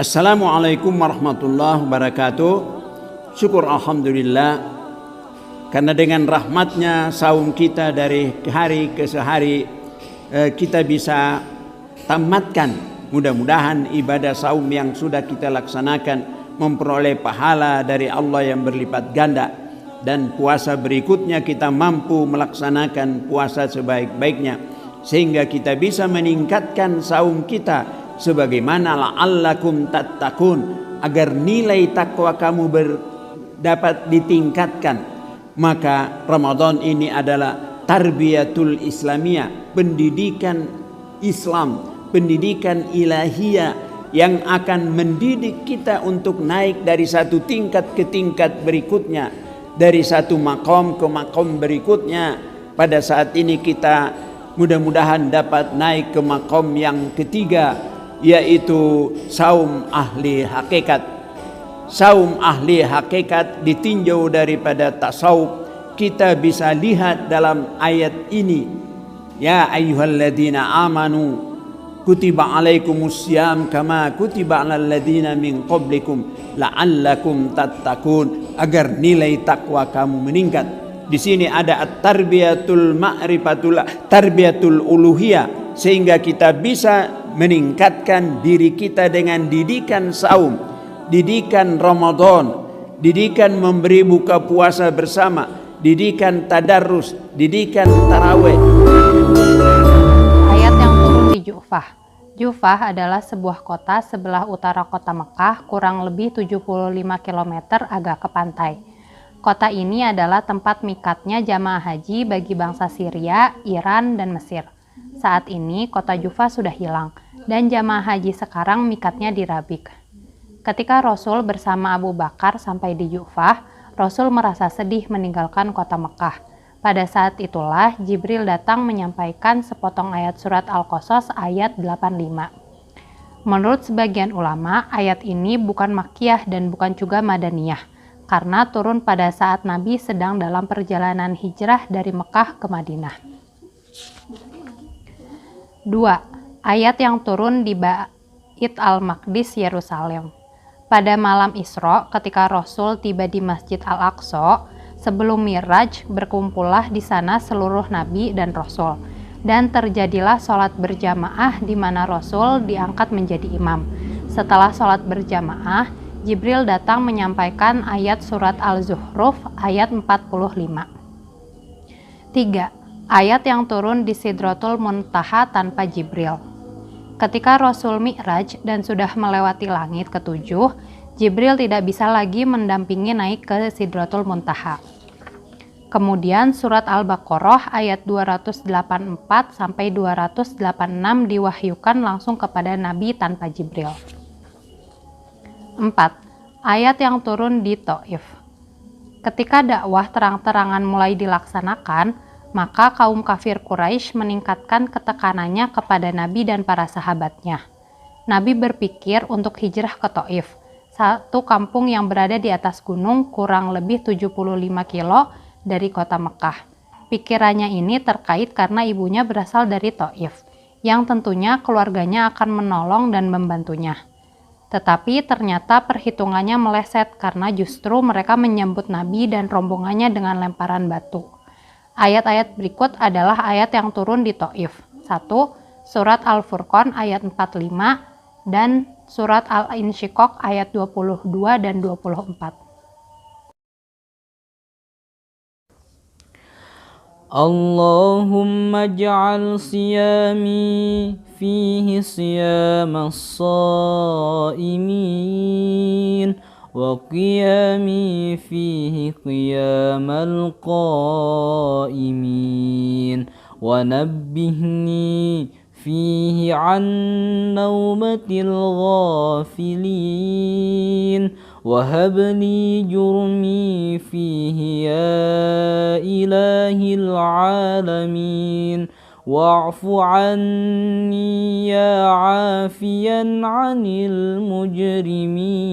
Assalamualaikum warahmatullahi wabarakatuh. Syukur alhamdulillah, karena dengan rahmatnya saum kita dari hari ke hari kita bisa tamatkan. Mudah-mudahan ibadah saum yang sudah kita laksanakan memperoleh pahala dari Allah yang berlipat ganda, dan puasa berikutnya kita mampu melaksanakan puasa sebaik-baiknya sehingga kita bisa meningkatkan saum kita sebagaimana la'allakum tattaqun, agar nilai takwa kamu dapat ditingkatkan. Maka Ramadan ini adalah tarbiyatul Islamiyah, pendidikan Islam, pendidikan ilahiyah yang akan mendidik kita untuk naik dari satu tingkat ke tingkat berikutnya, dari satu makom ke makom berikutnya. Pada saat ini kita mudah-mudahan dapat naik ke makom yang ketiga, yaitu saum ahli hakikat. Saum ahli hakikat ditinjau daripada tasawuf. Kita bisa lihat dalam ayat ini, ya ayyuhalladzina amanu kutiba alaikumussyam kama kutiba alal ladzina min qablikum la'allakum tattaqun, agar nilai takwa kamu meningkat. Di sini ada at-tarbiyatul ma'rifatul, tarbiyatul uluhiyah, sehingga kita bisa meningkatkan diri kita dengan didikan saum, didikan Ramadan, didikan memberi buka puasa bersama, didikan tadarrus, didikan tarawih. Ayat yang turun di Jufah. Jufah adalah sebuah kota sebelah utara kota Mekah, kurang lebih 75 km agak ke pantai. Kota ini adalah tempat mikatnya jamaah haji bagi bangsa Syria, Iran, dan Mesir. Saat ini kota Jufah sudah hilang dan jamaah haji sekarang mikatnya di Rabik. Ketika Rasul bersama Abu Bakar sampai di Jufah, Rasul merasa sedih meninggalkan kota Mekah. Pada saat itulah Jibril datang menyampaikan sepotong ayat surat Al-Qasas ayat 85. Menurut sebagian ulama, ayat ini bukan Makkiyah dan bukan juga Madaniyah, karena turun pada saat Nabi sedang dalam perjalanan hijrah dari Mekah ke Madinah. 2. Ayat yang turun di Bait Al-Maqdis, Yerusalem. Pada malam Isra, ketika Rasul tiba di Masjid Al-Aqsa, sebelum Miraj, berkumpullah di sana seluruh Nabi dan Rasul. Dan terjadilah sholat berjamaah di mana Rasul diangkat menjadi imam. Setelah sholat berjamaah, Jibril datang menyampaikan ayat surat Al-Zuhruf ayat 45. 3. Ayat yang turun di Sidratul Muntaha tanpa Jibril. Ketika Rasul Mi'raj dan sudah melewati langit ketujuh, Jibril tidak bisa lagi mendampingi naik ke Sidratul Muntaha. Kemudian surat Al-Baqarah ayat 284 sampai 286 diwahyukan langsung kepada Nabi tanpa Jibril. 4. Ayat yang turun di Taif. Ketika dakwah terang-terangan mulai dilaksanakan, maka kaum kafir Quraisy meningkatkan ketekanannya kepada Nabi dan para sahabatnya. Nabi berpikir untuk hijrah ke Taif, satu kampung yang berada di atas gunung kurang lebih 75 kilo dari kota Mekah. Pikirannya ini terkait karena ibunya berasal dari Taif, yang tentunya keluarganya akan menolong dan membantunya. Tetapi ternyata perhitungannya meleset karena justru mereka menyambut Nabi dan rombongannya dengan lemparan batu. Ayat-ayat berikut adalah ayat yang turun di Taif. 1. Surat Al-Furqan ayat 45 dan surat Al-Insyiqaq ayat 22 dan 24. Allahumma ja'al siyami fihi siyamas saimin wa qiyami fihi qiyamal qaimin wa nabbihni fihi an naumatil ghafilin wa habli jurmi fihi ya ilahil alamin wa'fu anni ya afiyan anil mujrimin.